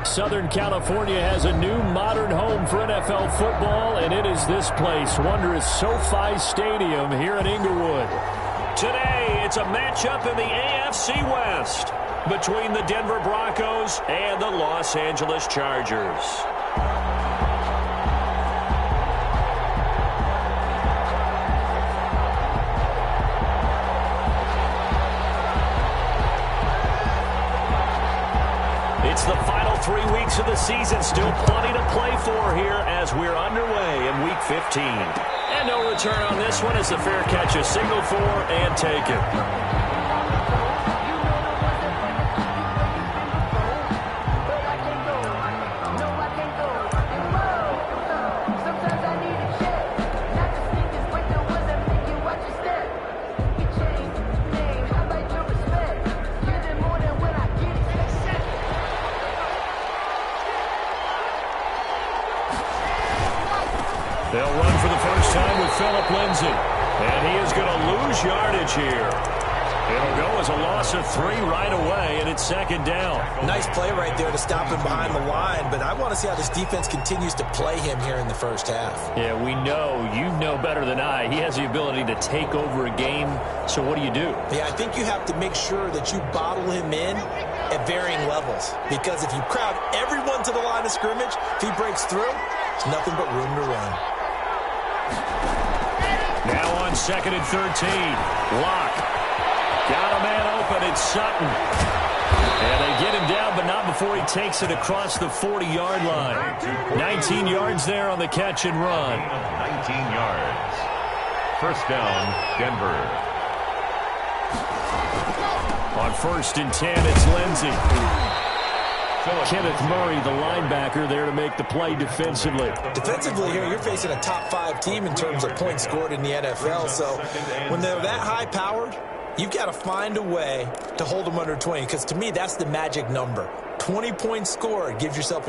Southern California has a new modern home for NFL football, and it is this place, wondrous SoFi Stadium here in Inglewood. Today, it's a matchup in the AFC West between the Denver Broncos and the Los Angeles Chargers. It's the final 3 weeks of the season. Still plenty to play for here as we're underway in Week 15. And no return on this one as the fair catch is signaled for and taken. They'll run for the first time with Phillip Lindsay. And he is going to lose yardage here. It'll go as a loss of 3 right away, and it's second down. Nice play right there to stop him behind the line, but I want to see how this defense continues to play him here in the first half. Yeah, we know. You know better than I. He has the ability to take over a game, so what do you do? Yeah, I think you have to make sure that you bottle him in at varying levels, because if you crowd everyone to the line of scrimmage, if he breaks through, there's nothing but room to run. Now on 2nd and 13. Locke. Got a man open. It's Sutton. And they get him down, but not before he takes it across the 40-yard line. 19 yards there on the catch and run. 19 yards. First down, Denver. On 1st and 10, it's Lindsay. Kenneth Murray, the linebacker, there to make the play defensively. Defensively here, you're facing a top-5 team in terms of points scored in the NFL. So when they're that high-powered, you've got to find a way to hold them under 20, because to me, that's the magic number. 20 points scored, you give yourself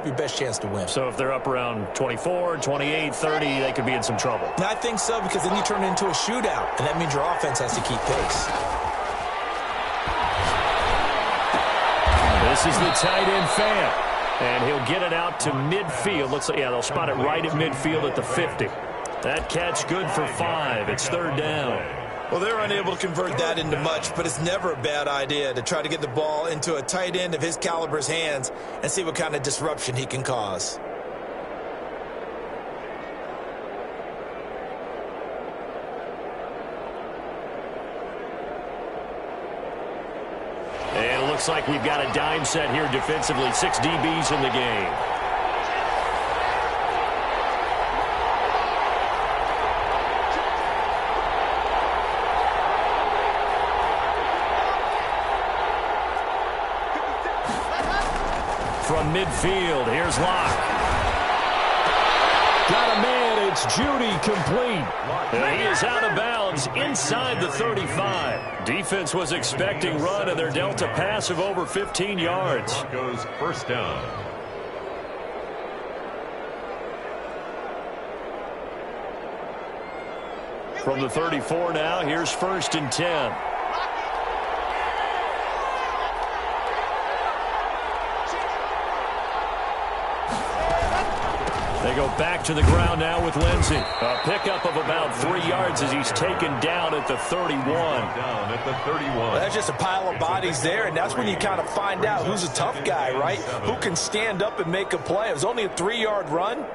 your best chance to win. So if they're up around 24, 28, 30, they could be in some trouble. And I think so, because then you turn it into a shootout, and that means your offense has to keep pace. This is the tight end Fant, and he'll get it out to midfield. Looks like, yeah, they'll spot it right at midfield at the 50. That catch good for 5. It's 3rd down. Well, they're unable to convert that into much, but it's never a bad idea to try to get the ball into a tight end of his caliber's hands and see what kind of disruption he can cause. And it looks like we've got a dime set here defensively. 6 DBs in the game. From midfield, here's Locke. Got a man, it's Judy complete. And he is out of bounds inside the 35. Defense was expecting run, and they're dealt a pass of over 15 yards. Broncos first down. From the 34 now, here's 1st and 10. They go back to the ground now with Lindsay. A pickup of about 3 yards as he's taken down at the 31. Down at the 31. Well, that's just a pile of bodies there, and that's when you kind of find out who's a tough guy, right? Who can stand up and make a play. It was only a 3-yard run,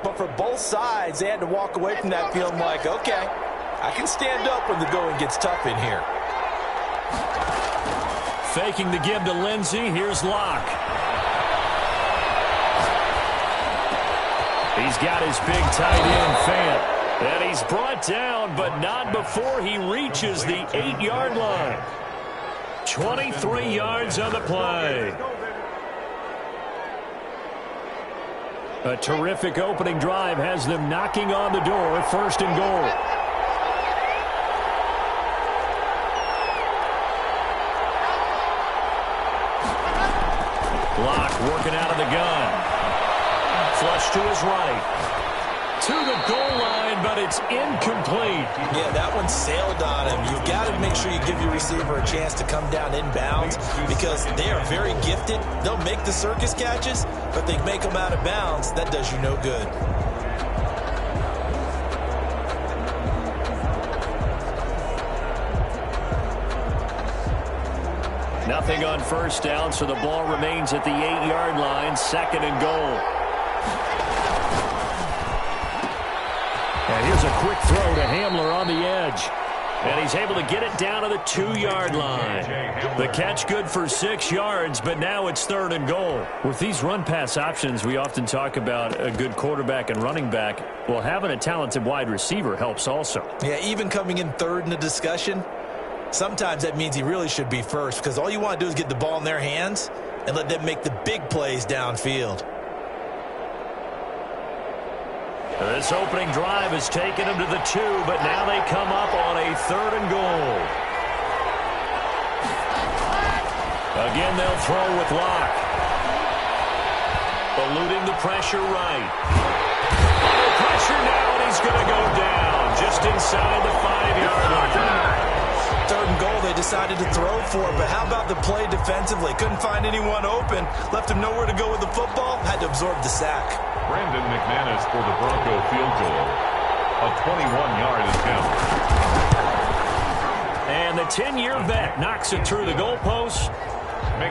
but for both sides, they had to walk away from that feeling like, okay, I can stand up when the going gets tough in here. Faking the give to Lindsay. Here's Locke. He's got his big tight end, Fant. And he's brought down, but not before he reaches the 8-yard line. 23 yards on the play. A terrific opening drive has them knocking on the door. 1st and goal. Locke working out of the gun. Flush to his right. to the goal line, but it's incomplete. Yeah, that one sailed on him. You've got to make sure you give your receiver a chance to come down inbounds because they are very gifted. They'll make the circus catches, but they make them out of bounds. That does you no good. Nothing on first down, so the ball remains at the 8-yard line, 2nd and goal. And here's a quick throw to Hamler on the edge. And he's able to get it down to the 2-yard line. The catch good for 6 yards, but now it's 3rd and goal. With these run-pass options, we often talk about a good quarterback and running back. Well, having a talented wide receiver helps also. Yeah, even coming in 3rd in the discussion, sometimes that means he really should be first because all you want to do is get the ball in their hands and let them make the big plays downfield. This opening drive has taken them to the 2, but now they come up on a 3rd and goal. Again, they'll throw with Locke. Eluding the pressure right. Under pressure now, and he's going to go down just inside the 5-yard line. 3rd and goal, they decided to throw for it, but how about the play defensively? Couldn't find anyone open, left him nowhere to go with the football, had to absorb the sack. Brandon McManus for the Bronco field goal. A 21-yard attempt. And the 10-year vet knocks it through the goalpost.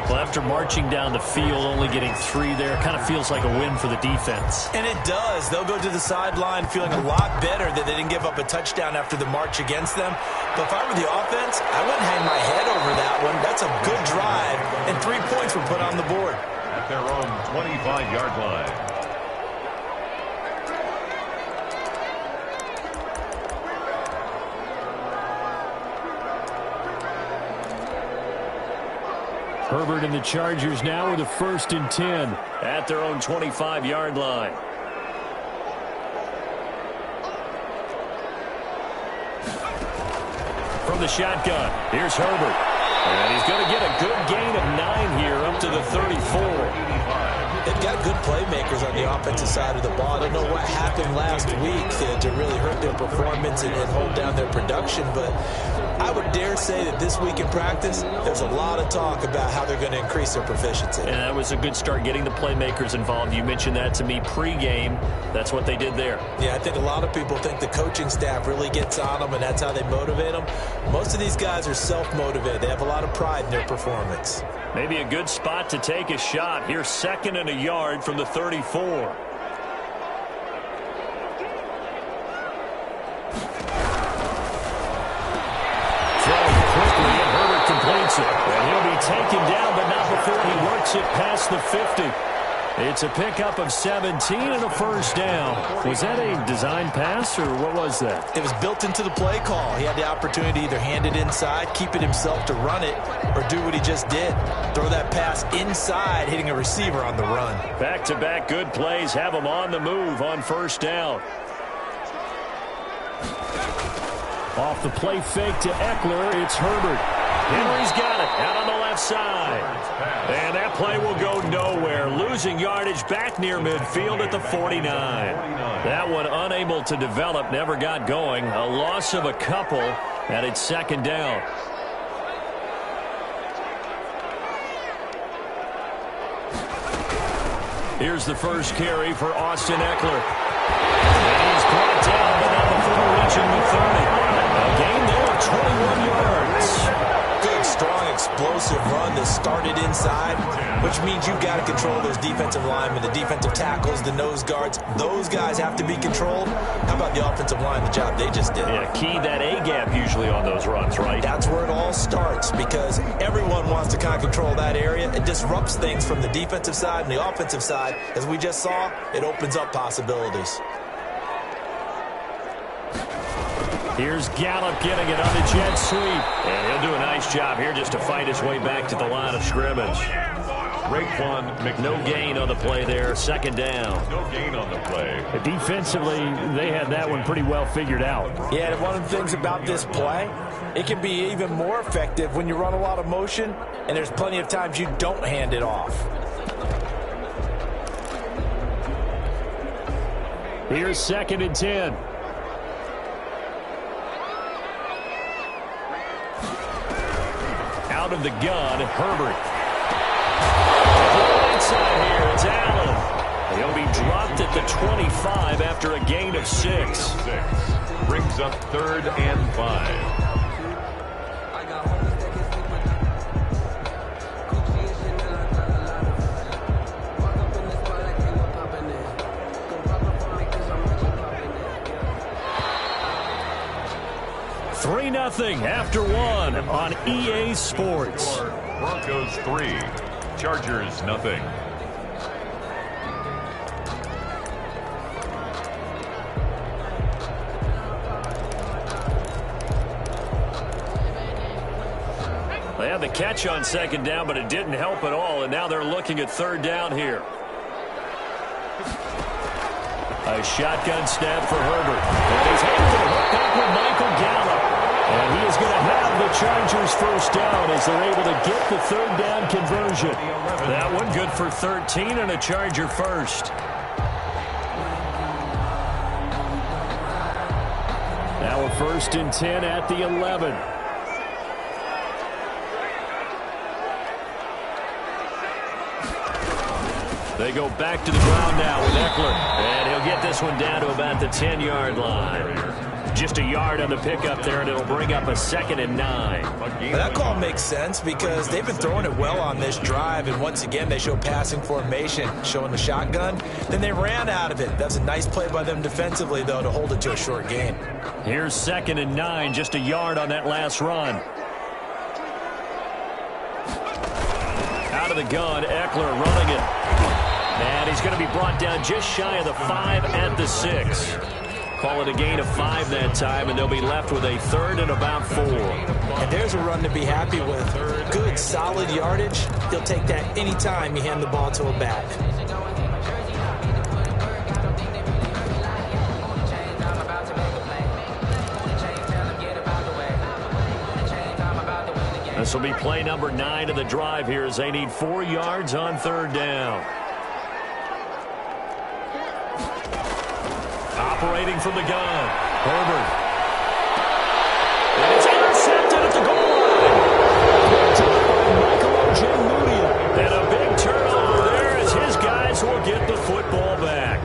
Well, after marching down the field, only getting 3 there, kind of feels like a win for the defense. And it does. They'll go to the sideline feeling a lot better that they didn't give up a touchdown after the march against them. But if I were the offense, I wouldn't hang my head over that one. That's a good drive, and 3 points were put on the board. At their own 25-yard line. Herbert and the Chargers now with a 1st and 10 at their own 25-yard line. From the shotgun, here's Herbert. And he's going to get a good gain of 9 here up to the 34. They've got good playmakers on the offensive side of the ball. I don't know what happened last week to really hurt their performance and hold down their production, but I would dare say that this week in practice, there's a lot of talk about how they're going to increase their proficiency. And that was a good start getting the playmakers involved. You mentioned that to me pregame. That's what they did there. Yeah, I think a lot of people think the coaching staff really gets on them, and that's how they motivate them. Most of these guys are self-motivated. They have a lot of pride in their performance. Maybe a good spot to take a shot. Here's 2nd and a yard from the 34. And he'll be taken down, but not before he works it past the 50. It's a pickup of 17 and a 1st down. Was that a design pass, or what was that? It was built into the play call. He had the opportunity to either hand it inside, keep it himself to run it, or do what he just did. Throw that pass inside, hitting a receiver on the run. Back-to-back good plays have him on the move on 1st down. Off the play fake to Eckler, it's Herbert. Henry's got it out on the left side. And that play will go nowhere. Losing yardage back near midfield at the 49. That one unable to develop, never got going. A loss of a couple, and it's 2nd down. Here's the first carry for Austin Eckler. And he's brought down, but not before reaching the 30. A gain there of 21 yards. Good, strong, explosive run that started inside, which means you've got to control those defensive linemen, the defensive tackles, the nose guards. Those guys have to be controlled. How about the offensive line, the job they just did? Yeah, key that A-gap usually on those runs, right? That's where it all starts because everyone wants to kind of control that area. It disrupts things from the defensive side and the offensive side. As we just saw, it opens up possibilities. Here's Gallup getting it on the jet sweep. And he'll do a nice job here just to fight his way back to the line of scrimmage. No gain on the play there. 2nd down. No gain on the play. Defensively, they had that one pretty well figured out. Yeah, and one of the things about this play, it can be even more effective when you run a lot of motion, and there's plenty of times you don't hand it off. Here's 2nd and 10. Out of the gun, Herbert. Inside here, it's Allen. He'll be dropped at the 25 after a gain of 6. Brings up 3rd and 5. Nothing after 1 on EA Sports. Broncos 3, Chargers nothing. They had the catch on 2nd down, but it didn't help at all, and now they're looking at 3rd down here. A shotgun snap for Herbert. And he's able to hook up with Michael Gallup. And he is going to have the Chargers 1st down as they're able to get the 3rd down conversion. That one good for 13 and a Charger 1st. Now a 1st and 10 at the 11. They go back to the ground now with Eckler. And he'll get this one down to about the 10-yard line. Just a yard on the pickup there, and it'll bring up a 2nd and 9. Well, that call makes sense because they've been throwing it well on this drive, and once again they show passing formation, showing the shotgun. Then they ran out of it. That's a nice play by them defensively, though, to hold it to a short gain. Here's 2nd and 9, just a yard on that last run. Out of the gun, Eckler running it. And he's going to be brought down just shy of the 5 at the 6. Call it a gain of 5 that time, and they'll be left with a 3rd and about 4. And there's a run to be happy with. Good, solid yardage. He'll take that anytime you hand the ball to a back. This will be play number 9 of the drive here as they need 4 yards on 3rd down. Operating from the gun, Herbert. And it's intercepted at the goal line. And a big turnover there as his guys will get the football back.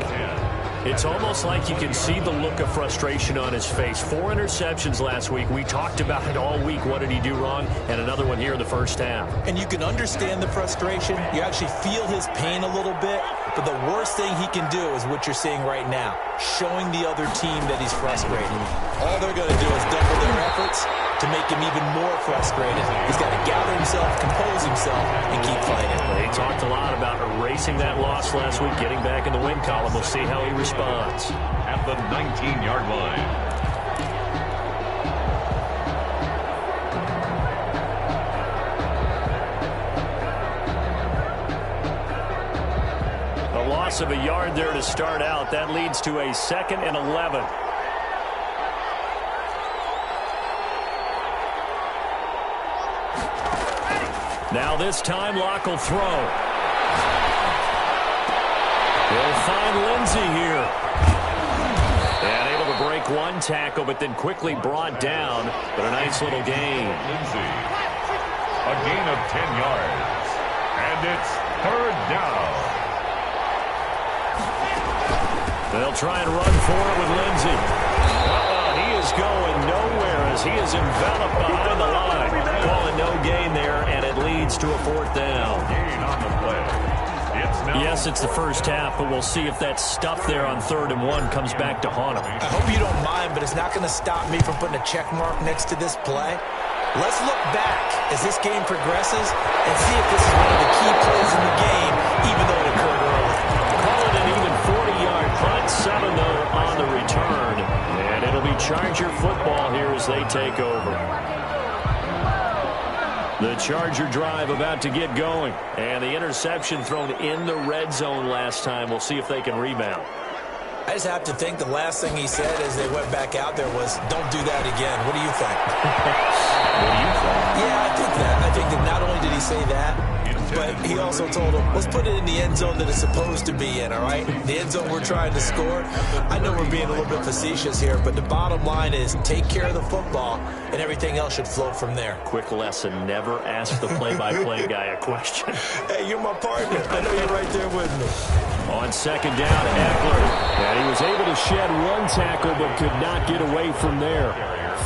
It's almost like you can see the look of frustration on his face. 4 interceptions last week. We talked about it all week. What did he do wrong? And another one here in the 1st half. And you can understand the frustration. You actually feel his pain a little bit. But the worst thing he can do is what you're seeing right now, showing the other team that he's frustrated. All they're going to do is double their efforts to make him even more frustrated. He's got to gather himself, compose himself, and keep fighting. They talked a lot about erasing that loss last week, getting back in the win column. We'll see how he responds. At the 19-yard line. Loss of a yard there to start out. That leads to a 2nd and 11. Now this time Locke will throw. They'll find Lindsey here. And able to break one tackle, but then quickly brought down. But a nice little gain. Lindsey, a gain of 10 yards. And it's 3rd down. They'll try and run for it with Lindsey. He is going nowhere as he is enveloped behind the line. Calling no gain there, and it leads to a 4th down. Gain on the play. Yes, it's the 1st half, but we'll see if that stuff there on 3rd and 1 comes back to haunt him. I hope you don't mind, but it's not going to stop me from putting a check mark next to this play. Let's look back as this game progresses and see if this is one of the key plays in the game, even though it occurred early. Call it an even 40-yard punt, 7 though on the return. And it'll be Charger football here as they take over. The Charger drive about to get going. And the interception thrown in the red zone last time. We'll see if they can rebound. I just have to think the last thing he said as they went back out there was, don't do that again. What do you think? What do you think? Yeah, I think that. I think that not only did he say that, but he also told him, let's put it in the end zone that it's supposed to be in, all right? The end zone we're trying to score. I know we're being a little bit facetious here, but the bottom line is take care of the football, and everything else should flow from there. Quick lesson, never ask the play-by-play guy a question. Hey, you're my partner. I know you're right there with me. On second down, Eckler. And he was able to shed one tackle, but could not get away from there.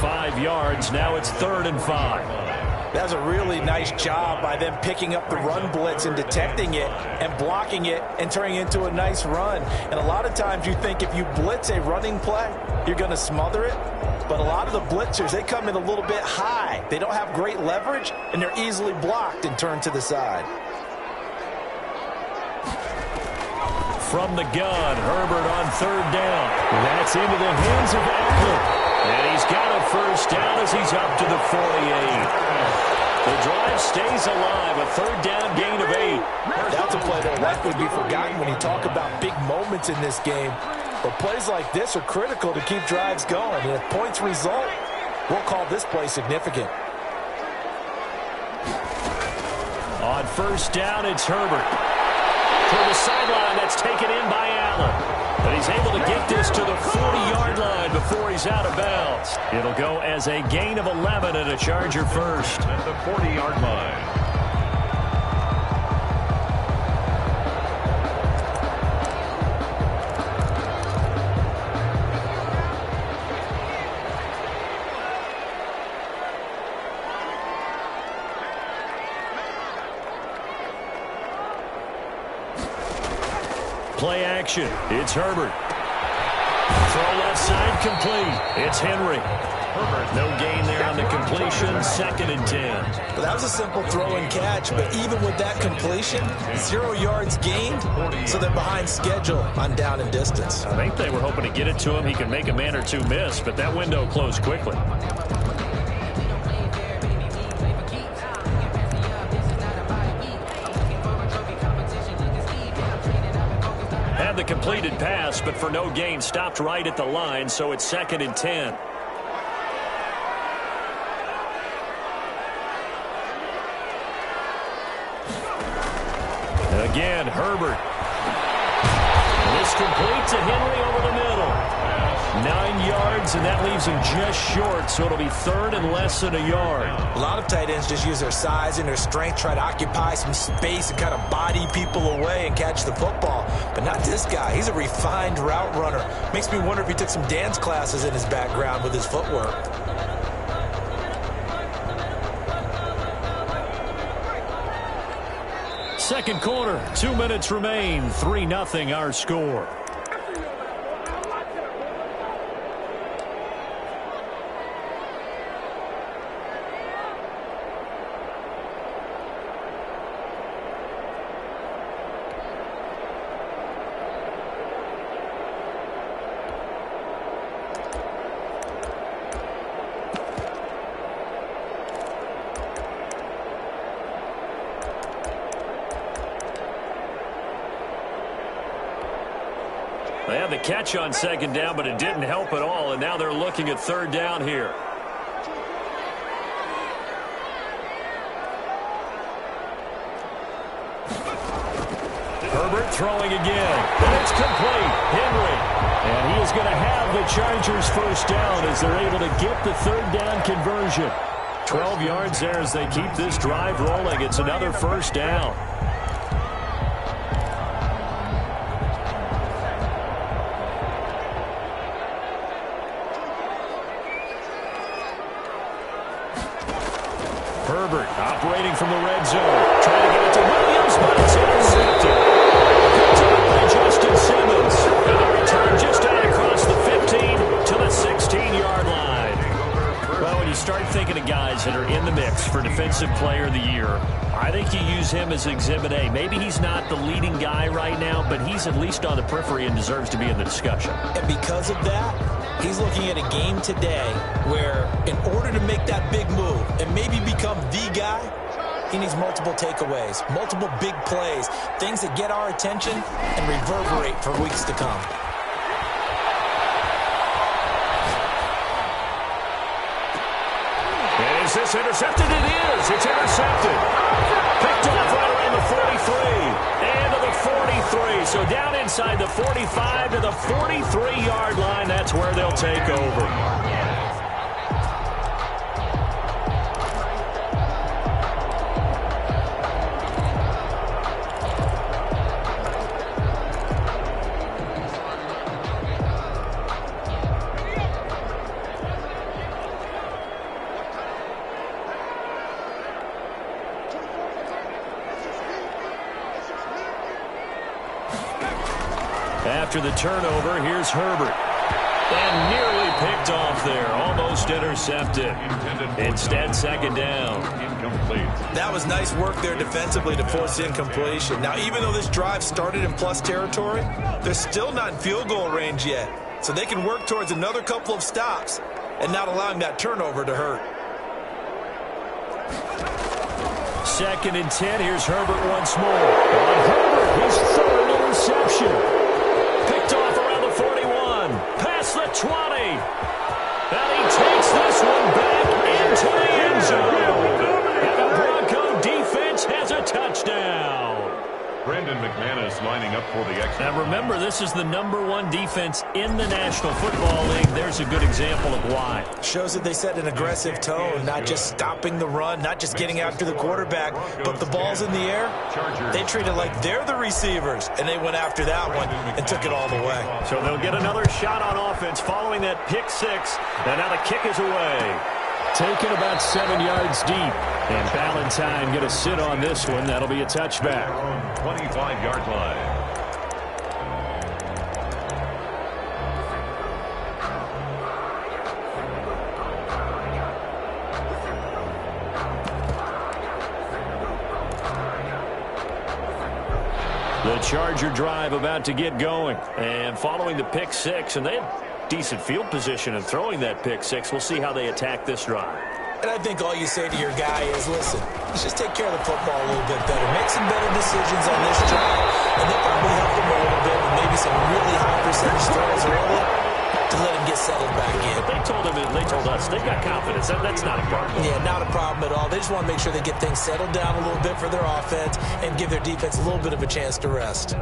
5 yards. Now it's 3rd and 5. That's a really nice job by them picking up the run blitz and detecting it and blocking it and turning it into a nice run. And a lot of times you think if you blitz a running play, you're going to smother it. But a lot of the blitzers, they come in a little bit high. They don't have great leverage, and they're easily blocked and turned to the side. From the gun, Herbert on 3rd down. That's into the hands of Eckler. And he's got a first down as he's up to the 48. The drive stays alive, a 3rd down gain of 8. That's a play that will likely be forgotten when you talk about big moments in this game. But plays like this are critical to keep drives going. And if points result, we'll call this play significant. On 1st down, it's Herbert. Toward the sideline, that's taken in by Allen. But he's able to get this to the 40-yard line before he's out of bounds. It'll go as a gain of 11 and a Charger first. At the 40-yard line. Play action. It's Herbert. Throw left side complete. It's Henry. Herbert, no gain there on the completion. 2nd and 10. Well, that was a simple throw and catch, but even with that completion, 0 yards gained, so they're behind schedule on down and distance. I think they were hoping to get it to him. He could make a man or two miss, but that window closed quickly. The completed pass, but for no gain, stopped right at the line, so it's 2nd and 10. Again, Herbert. This complete to Henry over the middle. 9 yards, and that leaves him just short, so it'll be 3rd and less than a yard. A lot of tight ends just use their size and their strength, try to occupy some space and kind of body people away and catch the football. But not this guy. He's a refined route runner. Makes me wonder if he took some dance classes in his background with his footwork. Second quarter, 2 minutes remain. 3-0 our score. They had the catch on 2nd down, but it didn't help at all, and now they're looking at 3rd down here. Herbert throwing again, and it's complete. Henry, and he is going to have the Chargers first down as they're able to get the 3rd down conversion. 12 yards there as they keep this drive rolling. It's another first down. Herbert operating from the red zone. Trying to get it to Williams, but it's intercepted. Picked up by Justin Simmons. And the return just out across the 15 to the 16-yard line. Well, when you start thinking of guys that are in the mix for Defensive Player of the Year, I think you use him as Exhibit A. Maybe he's not the leading guy right now, but he's at least on the periphery and deserves to be in the discussion. And because of that, he's looking at a game today where in order to make that big move and maybe become the guy, he needs multiple takeaways, multiple big plays, things that get our attention and reverberate for weeks to come. And is this intercepted? It is. It's intercepted. Picked off right around the So down inside the 45 to the 43-yard line. That's where they'll take over. After the turnover, here's Herbert. And nearly picked off there. Almost intercepted. Instead, second down. Incomplete. That was nice work there defensively to force incompletion. Now, even though this drive started in plus territory, they're still not in field goal range yet. So they can work towards another couple of stops and not allowing that turnover to hurt. 2nd and 10. Here's Herbert once more. Herbert, his 3rd interception. Picked off around the 41. Past the 20. And he takes this one back into the end zone. And the Bronco defense has a touchdown. Brandon McManus lining up for the extra. Now remember, this is the #1 defense in the National Football League. There's a good example of why. Shows that they set an aggressive tone, not just stopping the run, not just getting after the quarterback, but the ball's in the air. They treat it like they're the receivers, and they went after that one and took it all the way. So they'll get another shot on offense following that pick six, and now the kick is away. Taken about 7 yards deep. And Valentine going to sit on this one. That'll be a touchback. 25-yard line. The Charger drive about to get going. And following the pick six, and they have decent field position in throwing that pick six. We'll see how they attack this drive. And I think all you say to your guy is, listen, let's just take care of the football a little bit better. Make some better decisions on this drive, and they'll probably help him a little bit with maybe some really high percentage throws early to let him get settled back in. But they told us they've got confidence. That's not a problem. Yeah, not a problem at all. They just want to make sure they get things settled down a little bit for their offense and give their defense a little bit of a chance to rest.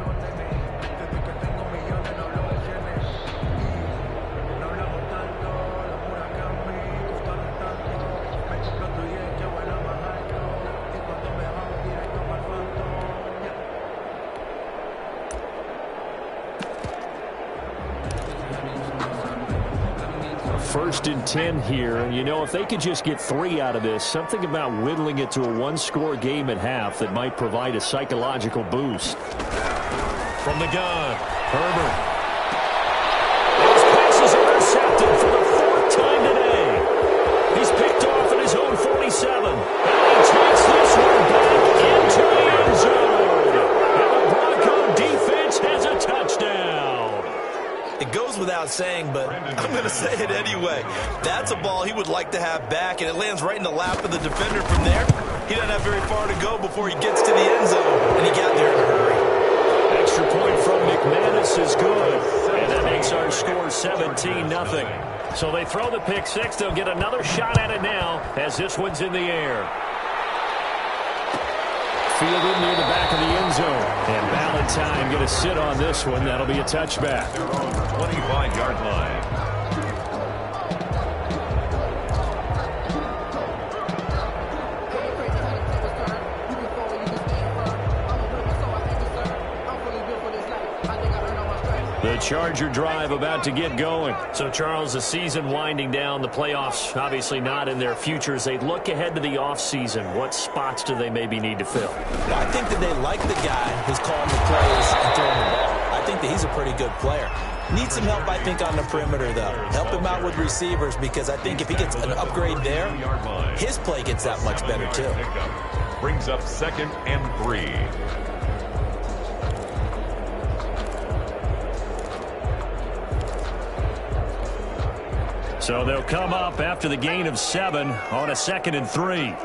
First and 10 here, and you know, if they could just get 3 out of this, something about whittling it to a one-score game at half that might provide a psychological boost. From the gun, Herbert. His pass is intercepted for the 4th time today. He's picked off at his own 47, and he takes this one back into the end zone. And the Bronco defense has a touchdown. It goes without saying, but I'm going to say it anyway. That's a ball he would like to have back, and it lands right in the lap of the defender from there. He doesn't have very far to go before he gets to the end zone, and he got there in a hurry. Extra point from McManus is good, and that makes our score 17-0. So they throw the pick six. They'll get another shot at it now as this one's in the air. Fielded near the back of the end zone. And Valentine going to sit on this one. That'll be a touchback. 25-yard line. The Charger drive about to get going. So, Charles, the season winding down, the playoffs obviously not in their futures. They look ahead to the offseason. What spots do they maybe need to fill? Well, I think that they like the guy who's calling the plays and throwing the ball. I think that he's a pretty good player. Needs some help, I think, on the perimeter, though. Help him out with receivers, because I think if he gets an upgrade there, his play gets that much better, too. Brings up 2nd and 3. So they'll come up after the gain of 7 on a 2nd and 3.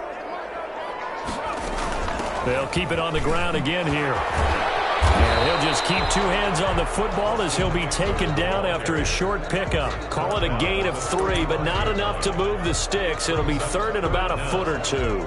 They'll keep it on the ground again here. And he'll just keep 2 hands on the football as he'll be taken down after a short pickup. Call it a gain of 3, but not enough to move the sticks. It'll be 3rd and about a foot or 2.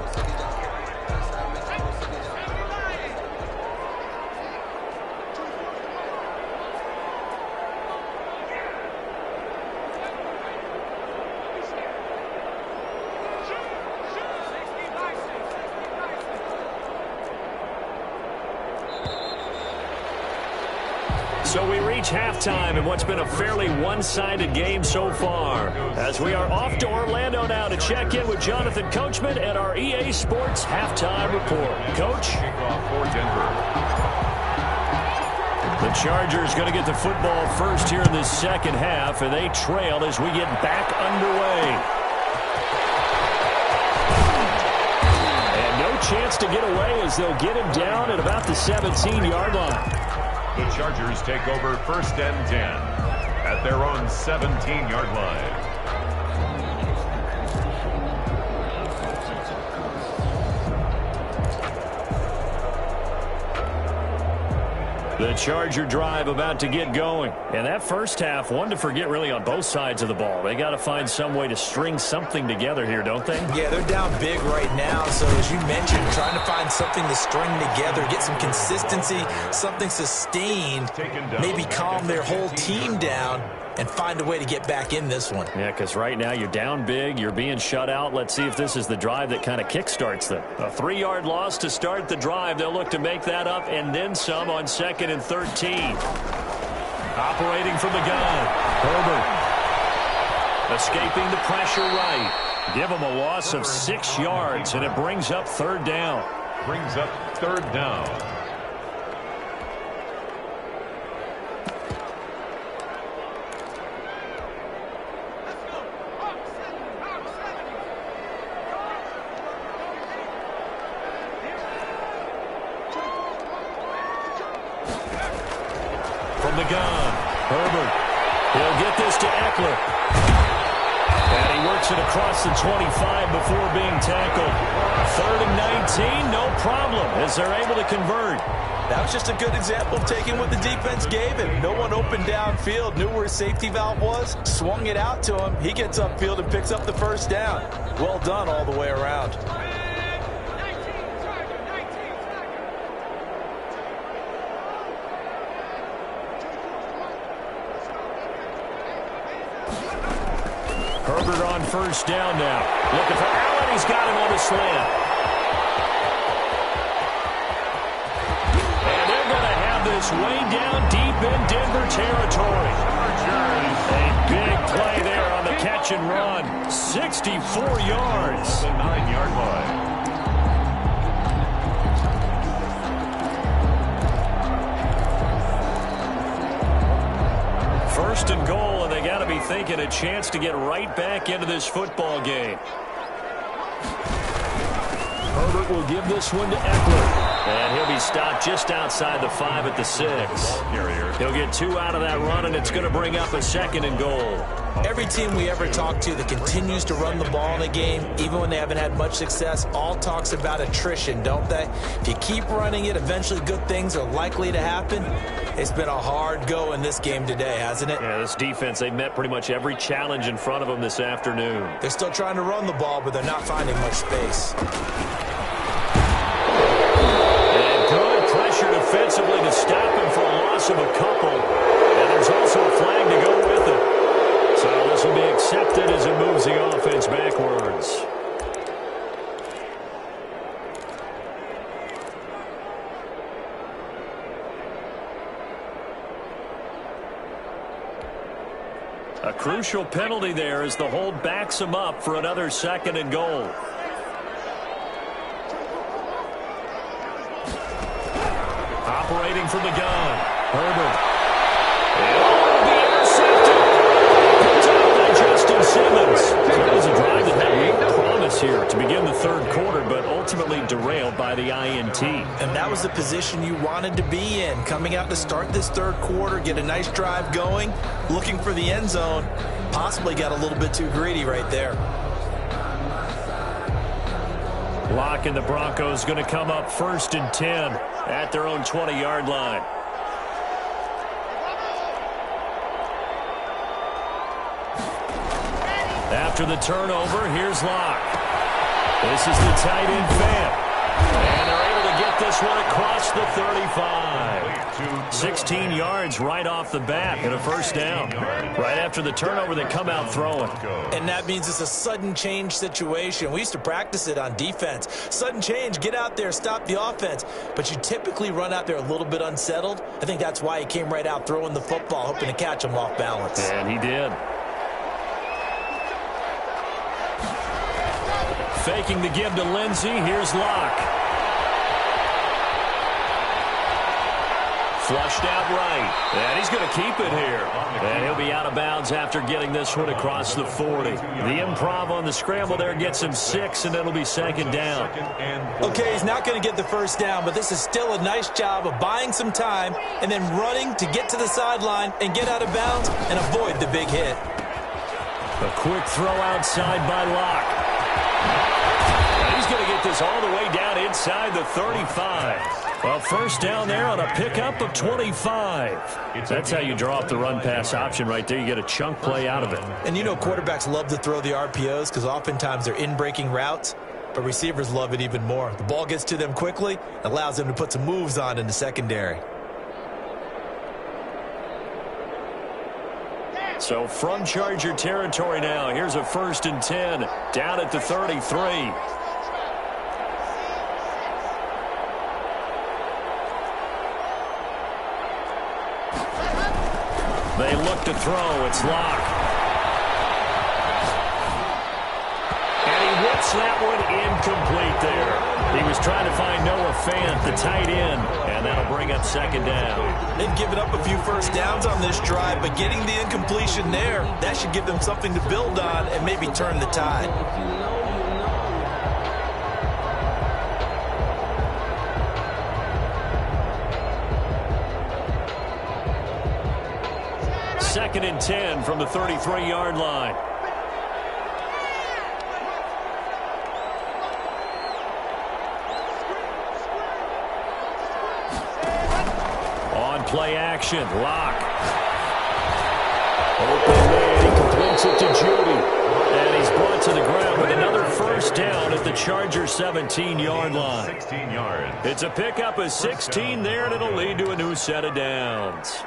So we reach halftime in what's been a fairly one-sided game so far. As we are off to Orlando now to check in with Jonathan Coachman and our EA Sports halftime report. Coach? For Denver. The Chargers going to get the football first here in this second half, and they trail as we get back underway. And no chance to get away as they'll get him down at about the 17-yard line. The Chargers take over 1st and 10 at their own 17-yard line. The Charger drive about to get going. And that first half, one to forget really on both sides of the ball. They got to find some way to string something together here, don't they? Yeah, they're down big right now. So as you mentioned, trying to find something to string together, get some consistency, something sustained, maybe calm their whole team down and find a way to get back in this one. Yeah, because right now you're down big, you're being shut out. Let's see if this is the drive that kind of kickstarts them. A 3-yard loss to start the drive. They'll look to make that up and then some on 2nd and 13. Operating from the gun, Herbert. Escaping the pressure right. Give them a loss of 6 yards, and it brings up 3rd down. Brings up 3rd down. From the gun, Herbert. He'll get this to Eckler. And he works it across the 25 before being tackled. 3rd and 19, no problem, as they're able to convert. That was just a good example of taking what the defense gave him. No one open downfield, knew where his safety valve was, swung it out to him. He gets upfield and picks up the 1st down. Well done all the way around. Herbert on 1st down now. Looking for Allen. He's got him on a slant. And they're going to have this way down deep in Denver territory. A big play there on the catch and run. 64 yards. The 9-yard line. First and goal, and they got to be thinking a chance to get right back into this football game. Herbert will give this one to Eckler. And he'll be stopped just outside the 5 at the 6. He'll get 2 out of that run, and it's going to bring up a 2nd and goal. Every team we ever talk to that continues to run the ball in a game, even when they haven't had much success, all talks about attrition, don't they? If you keep running it, eventually good things are likely to happen. It's been a hard go in this game today, hasn't it? Yeah, this defense, they've met pretty much every challenge in front of them this afternoon. They're still trying to run the ball, but they're not finding much space. Pressure defensively to stop him for a loss of a couple. And there's also a flag to go with it. So this will be accepted as it moves the offense backwards. A crucial penalty there as the hold backs him up for another 2nd and goal. Operating from the gun, Herbert. It'll be intercepted. Picked up by Justin Simmons. That was a drive that had great promise here to begin the 3rd quarter, but ultimately derailed by the INT. And that was the position you wanted to be in, coming out to start this 3rd quarter, get a nice drive going, looking for the end zone. Possibly got a little bit too greedy right there. Lock and the Broncos going to come up 1st and 10 at their own 20-yard line. After the turnover, here's Locke. This is the tight end fan. And they're able to get get this one across the 35. 16 yards right off the bat and a first down. Right after the turnover, they come out throwing. And that means it's a sudden change situation. We used to practice it on defense. Sudden change, get out there, stop the offense. But you typically run out there a little bit unsettled. I think that's why he came right out throwing the football, hoping to catch him off balance. And he did. Faking the give to Lindsey. Here's Locke. Flushed out right. And he's going to keep it here. And he'll be out of bounds after getting this one across the 40. The improv on the scramble there gets him 6, and it'll be second down. Okay, he's not going to get the first down, but this is still a nice job of buying some time and then running to get to the sideline and get out of bounds and avoid the big hit. A quick throw outside by Locke. He's going to get this all the way down inside the 35. Well, first down there on a pickup of 25. That's how you draw up the run-pass option right there. You get a chunk play out of it. And you know quarterbacks love to throw the RPOs because oftentimes they're in-breaking routes, but receivers love it even more. The ball gets to them quickly, allows them to put some moves on in the secondary. So from Charger territory now, here's a 1st and 10 down at the 33. They look to throw. It's Locke. And he whips that one incomplete there. He was trying to find Noah Fant, the tight end, and that'll bring up second down. They've given up a few first downs on this drive, but getting the incompletion there, that should give them something to build on and maybe turn the tide. Second and 10 from the 33-yard line. On play action, Locke. Open man, he completes it to Judy. And he's brought to the ground with another first down at the Charger 17-yard line. 16 yards. It's a pickup of 16 there, and it'll lead to a new set of downs.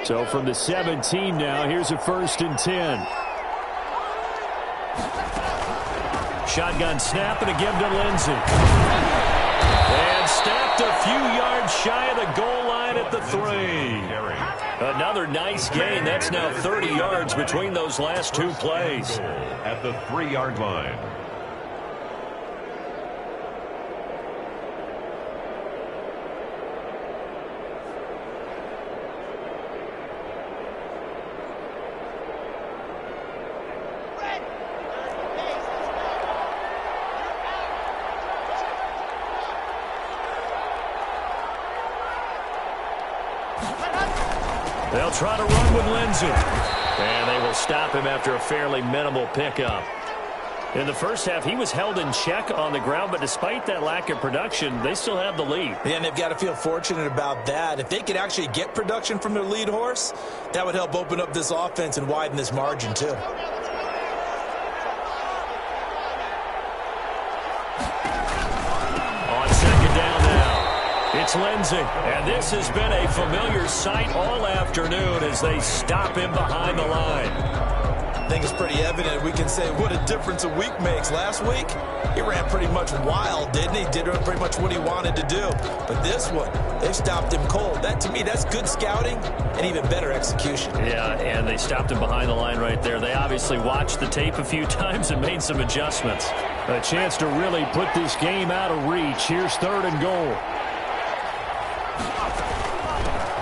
So from the 17 now, here's a 1st and 10. Shotgun snap and a give to Lindsey. And snapped a few yards shy of the goal line at the 3. Another nice gain. That's now 30 yards between those last two plays. At the 3-yard line. They'll try to run with Lindsey. And they will stop him after a fairly minimal pickup. In the first half, he was held in check on the ground, but despite that lack of production, they still have the lead. Yeah, and they've got to feel fortunate about that. If they could actually get production from their lead horse, that would help open up this offense and widen this margin, too. On second down now. It's Lindsey, and this has been a familiar sight all afternoon as they stop him behind the line. I think it's pretty evident. We can say what a difference a week makes. Last week, he ran pretty much wild, didn't he? Did pretty much what he wanted to do. But this one, they stopped him cold. That, to me, that's good scouting and even better execution. Yeah, and they stopped him behind the line right there. They obviously watched the tape a few times and made some adjustments. A chance to really put this game out of reach. Here's 3rd and goal.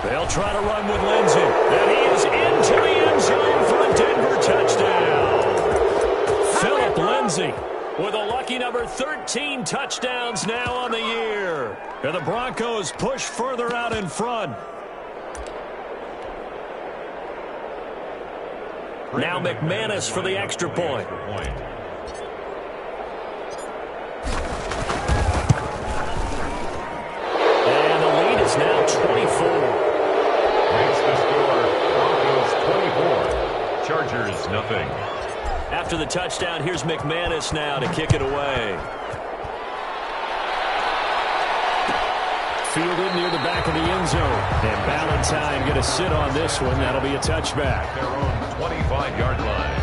They'll try to run with Lindsey. And he is into the end zone for a Denver touchdown. Philip Lindsey with a lucky number 13 touchdowns now on the year. And the Broncos push further out in front. Now McManus for the extra point. And the lead is now 24. 24. Chargers, nothing. After the touchdown, here's McManus now to kick it away. Fielded near the back of the end zone. And Valentine going to sit on this one. That'll be a touchback. Their own 25-yard line.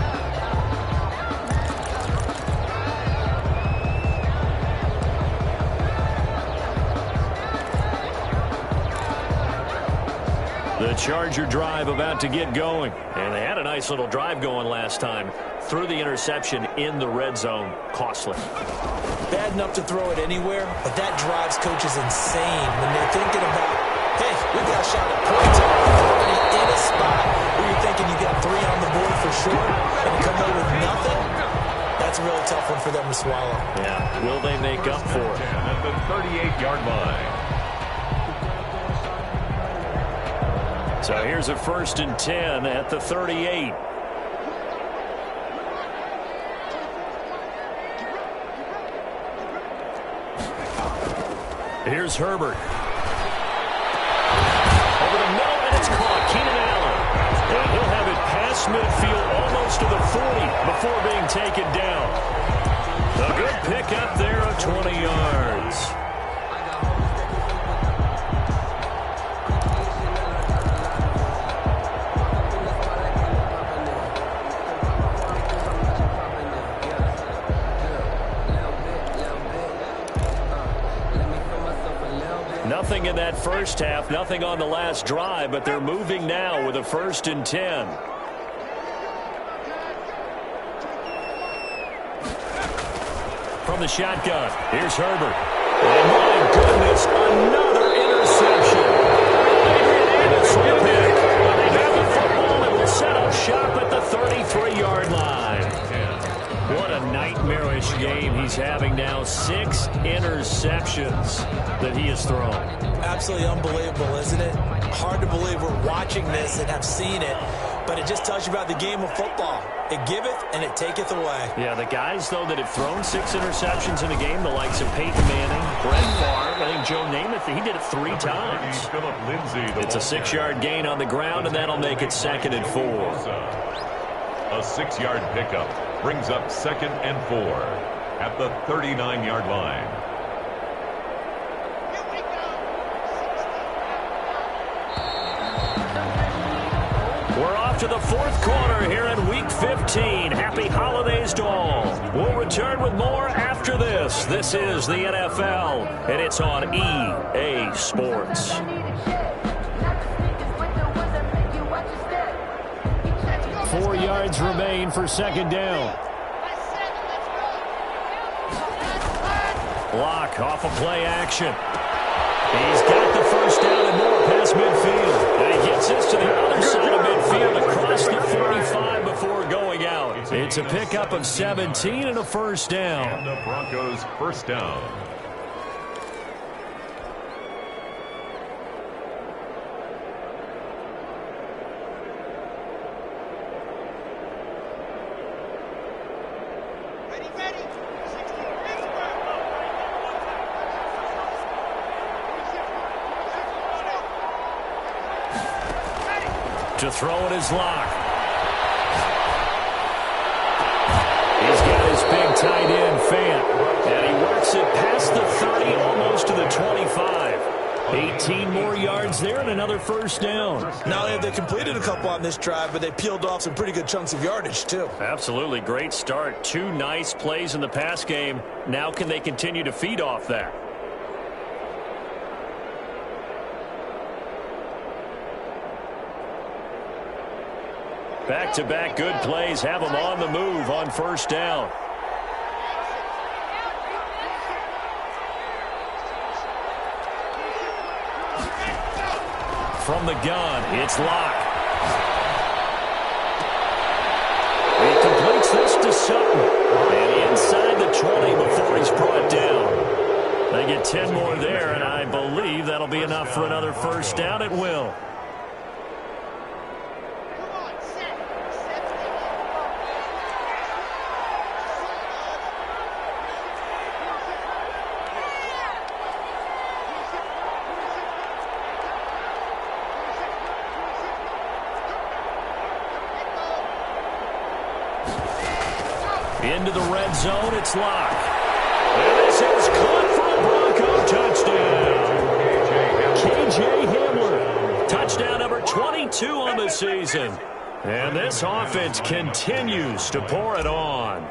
The Charger drive about to get going. And they had a nice little drive going last time. Threw the interception in the red zone. Costly. Bad enough to throw it anywhere, but that drives coaches insane when they're thinking about, hey, we got a shot at points. You're already in a spot where you're thinking you got 3 on the board for sure, and you come out with nothing. That's a really tough one for them to swallow. Yeah, will they make up for it? At the 38-yard line. So here's a 1st and 10 at the 38. Here's Herbert. Over the middle, and it's caught. Keenan Allen. And he'll have it past midfield, almost to the 40 before being taken down. A good pickup there of 20 yards. Nothing in that first half, nothing on the last drive, but they're moving now with a 1st and 10. From the shotgun, here's Herbert. And my goodness, another interception. And a swing pick. They have the football and will set up shop at the 33-yard line. What a nightmarish game he's having now. 6 interceptions that he has thrown. Absolutely unbelievable, isn't it? Hard to believe we're watching this and have seen it, but it just tells you about the game of football. It giveth and it taketh away. Yeah, the guys, though, that have thrown 6 interceptions in a game, the likes of Peyton Manning, Brett Favre, I think Joe Namath, he did it 3 times. It's a 6-yard gain on the ground, and that'll make it 2nd and 4. A 6-yard pickup brings up 2nd and 4 at the 39-yard line. We're off to the 4th quarter here in Week 15. Happy holidays to all. We'll return with more after this. This is the NFL, and it's on EA Sports. 4 yards remain for 2nd down. Lock off of play action. He's got the 1st down and more past midfield. And he gets this to the other side of midfield across the 45 before going out. It's a pickup of 17 and a 1st down. And the Broncos 1st down. To throw it is Lock. He's got his big tight end, Fant. And he works it past the 30, almost to the 25. 18 more yards there and another 1st down. Not only have they completed a couple on this drive, but they peeled off some pretty good chunks of yardage, too. Absolutely. Great start. 2 nice plays in the pass game. Now can they continue to feed off that? Back-to-back good plays have them on the move on 1st down. From the gun, it's Lock. He completes this to Sutton. And inside the 20 before he's brought down. They get 10 more there, and I believe that'll be enough for another 1st down. It will. Into the red zone, it's Locke. And this is caught for a Bronco touchdown. K.J. Hamler, touchdown number 22 on the season. And this offense continues to pour it on.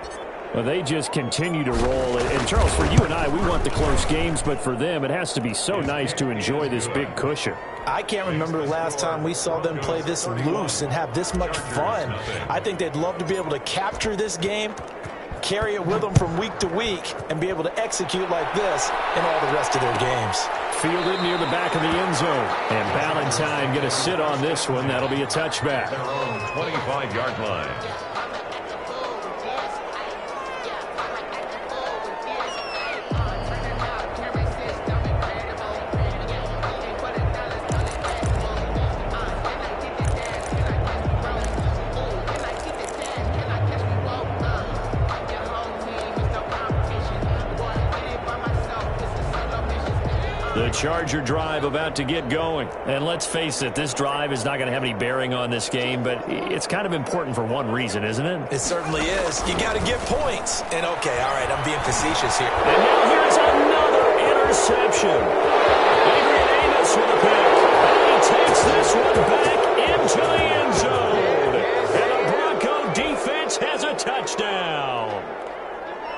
Well, they just continue to roll. And, Charles, for you and I, we want the close games, but for them, it has to be so nice to enjoy this big cushion. I can't remember the last time we saw them play this loose and have this much fun. I think they'd love to be able to capture this game, carry it with them from week to week, and be able to execute like this in all the rest of their games. Fielded near the back of the end zone. And Ballantyne going to sit on this one. That'll be a touchback. Their own 25-yard line. The Charger drive about to get going. And let's face it, this drive is not going to have any bearing on this game, but it's kind of important for one reason, isn't it? It certainly is. You got to get points. And, okay, all right, I'm being facetious here. And now here's another interception. Adrian Amos with a pick. And he takes this one back into the end zone. And the Bronco defense has a touchdown.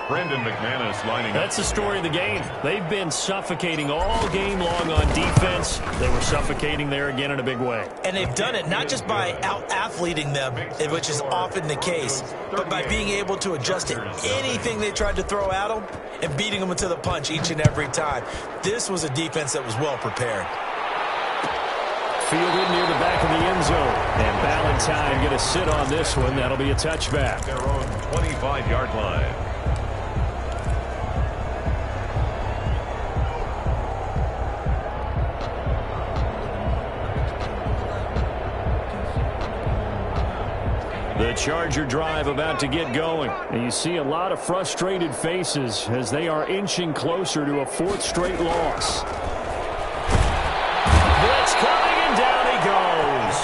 Brendan McManus lining up. That's the story of the game. They've been suffocating all game long on defense. They were suffocating there again in a big way. And they've done it not just by out-athleting them, which is often the case, but by being able to adjust to anything they tried to throw at them and beating them to the punch each and every time. This was a defense that was well prepared. Fielded near the back of the end zone. And Ballantyne going to sit on this one. That'll be a touchback. Their own 25-yard line. The Charger drive about to get going. And you see a lot of frustrated faces as they are inching closer to a fourth straight loss. Blitz coming, and down he goes.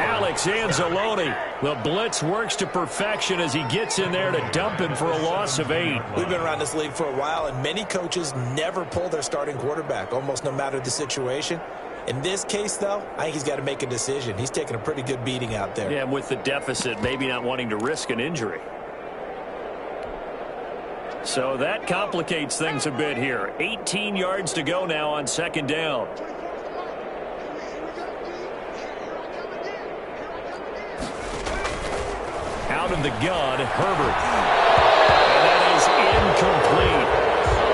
Alex Anzalone. The blitz works to perfection as he gets in there to dump him for a loss of 8. We've been around this league for a while, and many coaches never pull their starting quarterback, almost no matter the situation. In this case, though, I think he's got to make a decision. He's taking a pretty good beating out there. Yeah, with the deficit, maybe not wanting to risk an injury. So that complicates things a bit here. 18 yards to go now on second down. Out of the gun, Herbert. And that is incomplete.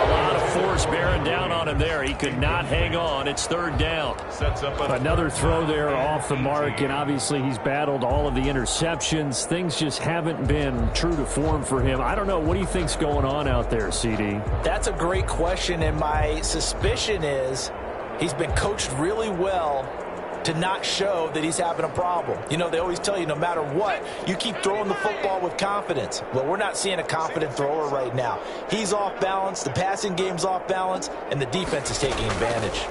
A lot of force bearing down on him there. He could not hang on. It's third down. Sets up another throw there off the mark, and obviously he's battled all of the interceptions. Things just haven't been true to form for him. I don't know. What do you think's going on out there, CD? That's a great question, and my suspicion is he's been coached really well to not show that he's having a problem. You know, they always tell you no matter what, you keep throwing the football with confidence. Well, we're not seeing a confident thrower right now. He's off balance, the passing game's off balance, and the defense is taking advantage.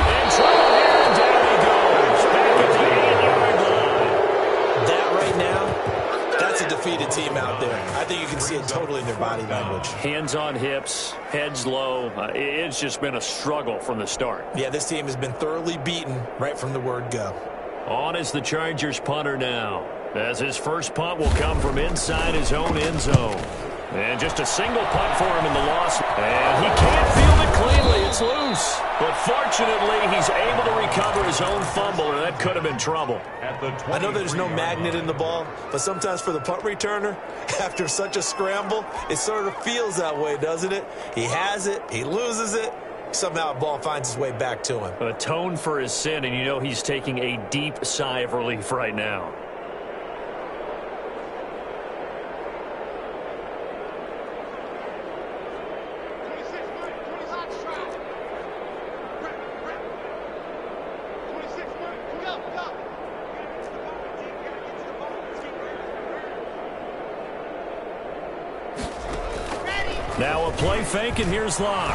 And trouble here, and down he goes. Back at the 8-yard line. That right now, that's a defeated team out there. I think you can see it totally in their body language. Hands on hips, heads low. It's just been a struggle from the start. Yeah, this team has been thoroughly beaten right from the word go. On is the Chargers punter now, as his first punt will come from inside his own end zone. And just a single punt for him in the loss. And he can't field it cleanly. It's loose. But fortunately, he's able to recover his own fumble, or that could have been trouble. I know there's no magnet in the ball, but sometimes for the punt returner, after such a scramble, it sort of feels that way, doesn't it? He has it, he loses it, somehow the ball finds its way back to him. Atone for his sin, and you know he's taking a deep sigh of relief right now. Now a play fake, and here's Locke.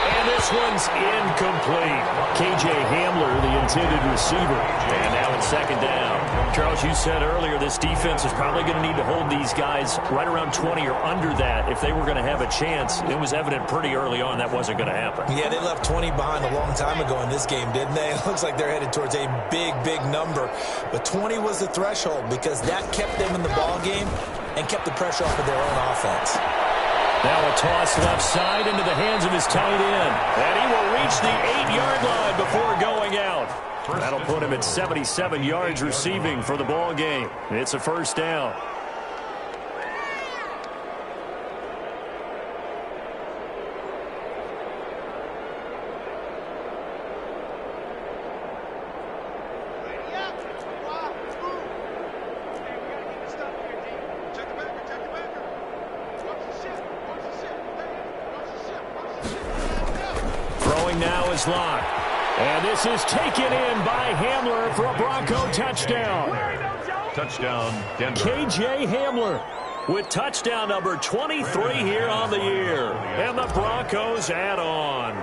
And this one's incomplete. KJ Hamler, the intended receiver. And now it's second down. Charles, you said earlier this defense is probably going to need to hold these guys right around 20 or under that if they were going to have a chance. It was evident pretty early on that wasn't going to happen. Yeah, they left 20 behind a long time ago in this game, didn't they? It looks like they're headed towards a big, big number. But 20 was the threshold because that kept them in the ball game and kept the pressure off of their own offense. Now a toss left side into the hands of his tight end. And he will reach the 8-yard line before going out. That'll put him at 77 yards receiving for the ball game. It's a first down. Now is locked. And this is taken in by Hamler for a Bronco touchdown. Touchdown, Denver. KJ Hamler with touchdown number 23 here on the year. And the Broncos add on.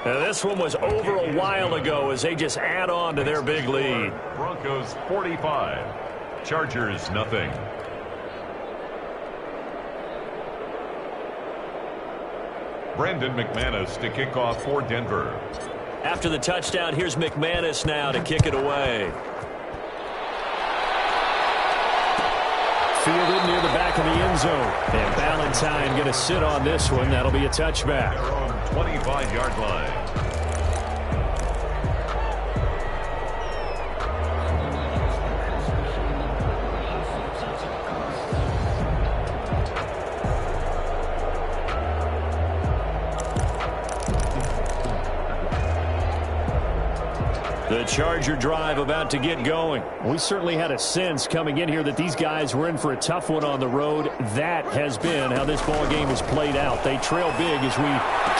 Now this one was over a while ago as they just add on to their big lead. Broncos 45. Chargers nothing. Brandon McManus to kick off for Denver. After the touchdown, here's McManus now to kick it away. Fielded near the back of the end zone. And Valentine going to sit on this one. That'll be a touchback. They're on 25-yard line. The Charger drive about to get going. We certainly had a sense coming in here that these guys were in for a tough one on the road. That has been how this ball game has played out. They trail big as we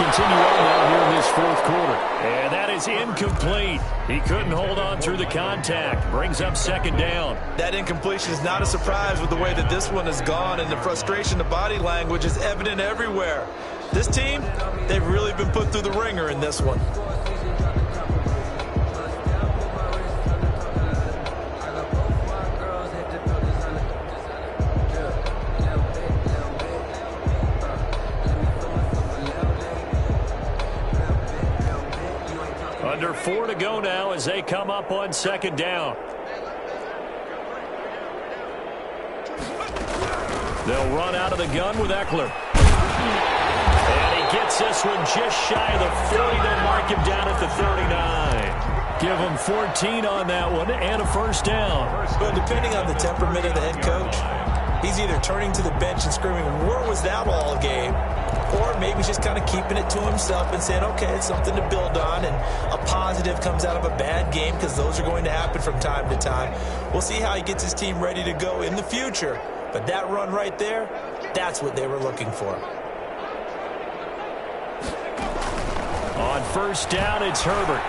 continue on now here in this fourth quarter. And that is incomplete. He couldn't hold on through the contact. Brings up second down. That incompletion is not a surprise with the way that this one has gone, and the frustration, the body language is evident everywhere. This team, they've really been put through the ringer in this one. Under 4 to go now as they come up on second down. They'll run out of the gun with Eckler. And he gets this one just shy of the 40. They'll mark him down at the 39. Give him 14 on that one and a first down. But depending on the temperament of the head coach, he's either turning to the bench and screaming, "Where was that all game?" Or maybe just kind of keeping it to himself and saying, okay, it's something to build on, and a positive comes out of a bad game because those are going to happen from time to time. We'll see how he gets his team ready to go in the future. But that run right there, that's what they were looking for. On first down, it's Herbert.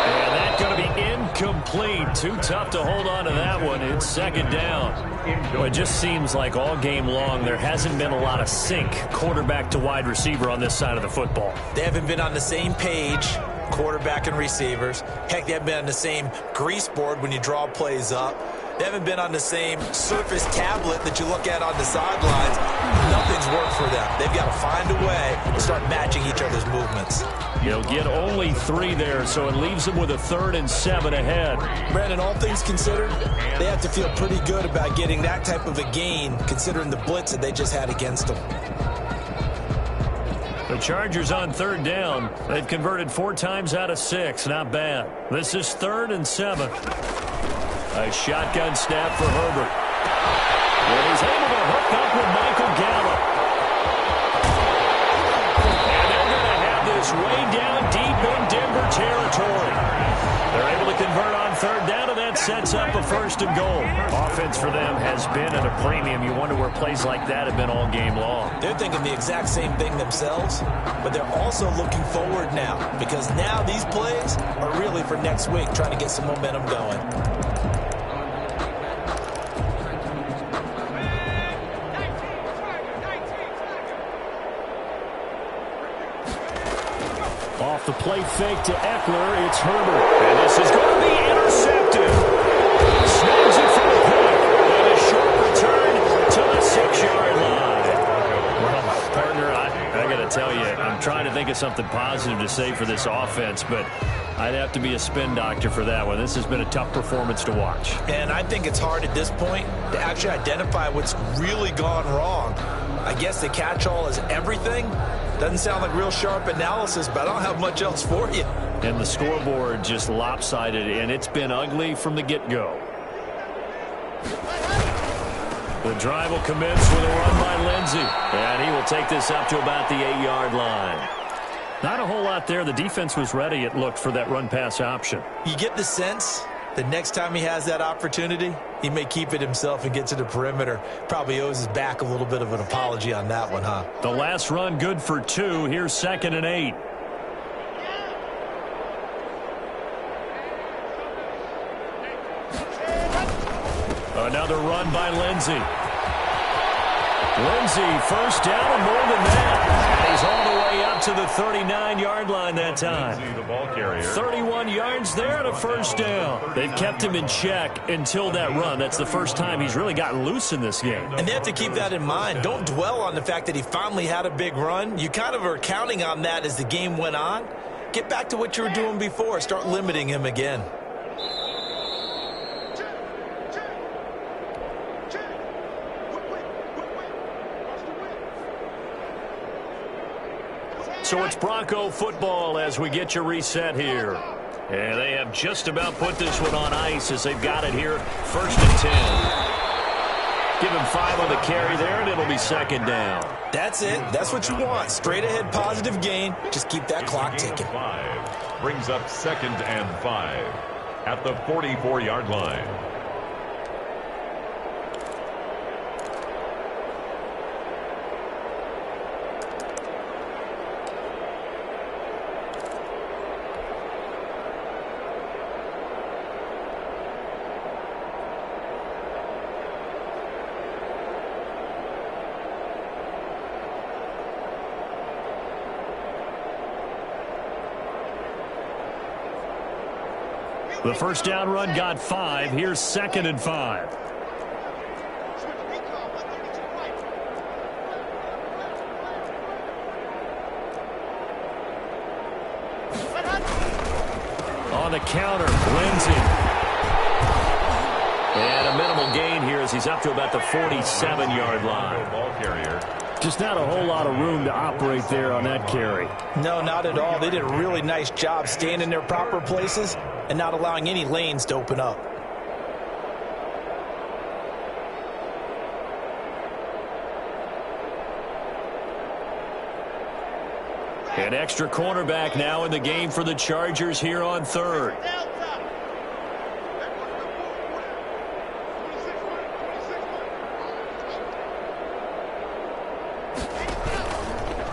And that's going to be incomplete. Too tough to hold on to that one. It's second down. Well, it just seems like all game long there hasn't been a lot of sync quarterback to wide receiver on this side of the football. They haven't been on the same page, quarterback and receivers. Heck, they haven't been on the same grease board when you draw plays up. They haven't been on the same Surface tablet that you look at on the sidelines. Nothing's worked for them. They've got to find a way to start matching each other's movements. They'll get only 3 there, so it leaves them with a 3rd and 7 ahead. Brandon, all things considered, they have to feel pretty good about getting that type of a gain, considering the blitz that they just had against them. The Chargers on 3rd down. They've converted 4 times out of 6. Not bad. This is 3rd and 7. A shotgun snap for Herbert. And he's able to hook up with Michael Gallup. And they're going to have this way down deep in Denver territory. They're able to convert on 3rd down, and that sets up a 1st and goal. Offense for them has been at a premium. You wonder where plays like that have been all game long. They're thinking the exact same thing themselves, but they're also looking forward now, because now these plays are really for next week, trying to get some momentum going. Off the play fake to Eckler, it's Herbert. And this is going to be intercepted. Snags it for the pick. And a short return to the 6-yard line. Well, partner, I got to tell you, I'm trying to think of something positive to say for this offense, but I'd have to be a spin doctor for that one. This has been a tough performance to watch. And I think it's hard at this point to actually identify what's really gone wrong. I guess the catch-all is everything. Doesn't sound like real sharp analysis, but I don't have much else for you. And the scoreboard just lopsided, and it's been ugly from the get-go. The drive will commence with a run by Lindsey. And he will take this up to about the 8-yard line. Not a whole lot there. The defense was ready, it looked, for that run-pass option. You get the sense that next time he has that opportunity, he may keep it himself and get to the perimeter. Probably owes his back a little bit of an apology on that one, huh? The last run good for 2. Here's 2nd and 8. Another run by Lindsey. Lindsey, first down and more than that. And he's all the way up to the 39-yard line that time. Lindsey, the ball carrier. 31 yards there and a first down. They've kept him in check until that run. That's the first time he's really gotten loose in this game. And they have to keep that in mind. Don't dwell on the fact that he finally had a big run. You kind of are counting on that as the game went on. Get back to what you were doing before. Start limiting him again. So it's Bronco football as we get you reset here. And they have just about put this one on ice as they've got it here. 1st and 10. Give him 5 on the carry there, and it'll be 2nd down. That's it. That's what you want. Straight ahead positive gain. Just keep that clock ticking. 5 brings up 2nd and 5 at the 44-yard line. The first down run got 5. Here's 2nd and 5. On the counter, Lindsey. And a minimal gain here as he's up to about the 47-yard line. Ball carrier. Just not a whole lot of room to operate there on that carry. No, not at all. They did a really nice job staying in their proper places and not allowing any lanes to open up. An extra cornerback now in the game for the Chargers here on 3rd.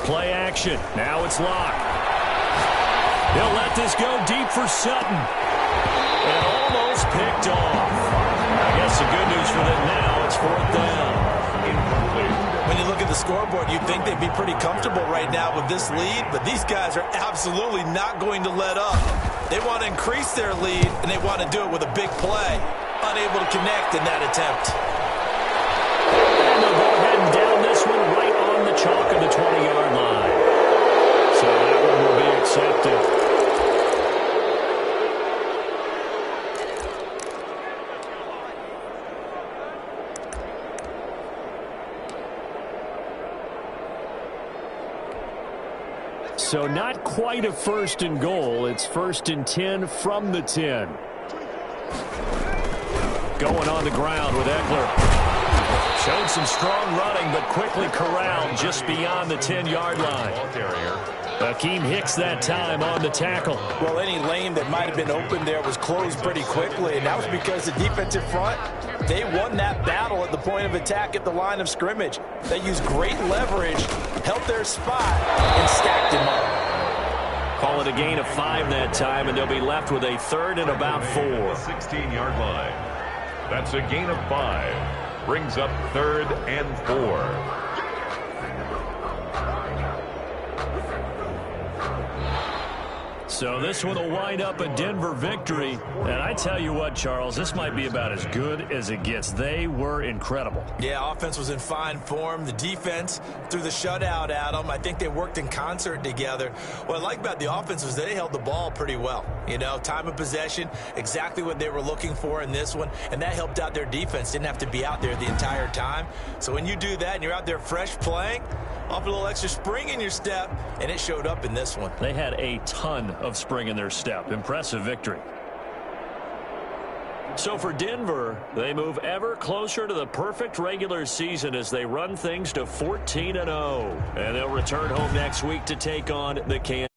Play action. Now it's locked. He'll let this go deep for Sutton. And almost picked off. I guess the good news for them now, it's 4th down. When you look at the scoreboard, you'd think they'd be pretty comfortable right now with this lead, but these guys are absolutely not going to let up. They want to increase their lead, and they want to do it with a big play. Unable to connect in that attempt. And they'll go ahead and down this one right on the chalk of the 20-yard line. So that one will be accepted. So not quite a 1st and goal. It's 1st and 10 from the 10. Going on the ground with Eckler. Showed some strong running, but quickly corralled just beyond the 10-yard line. Akeem Hicks that time on the tackle. Well, any lane that might have been open there was closed pretty quickly, and that was because the defensive front, they won that battle at the point of attack at the line of scrimmage. They used great leverage, held their spot, and stacked him up. Call it a gain of 5 that time, and they'll be left with a 3rd and about 4. 16-yard line. That's a gain of 5. Brings up 3rd and 4. So this one will wind up a Denver victory. And I tell you what, Charles, this might be about as good as it gets. They were incredible. Yeah, offense was in fine form. The defense threw the shutout at them. I think they worked in concert together. What I like about the offense was they held the ball pretty well. You know, time of possession, exactly what they were looking for in this one. And that helped out their defense. Didn't have to be out there the entire time. So when you do that and you're out there fresh playing, off a little extra spring in your step, and it showed up in this one. They had a ton of spring in their step. Impressive victory. So for Denver, they move ever closer to the perfect regular season as they run things to 14-0. And they'll return home next week to take on the Kansas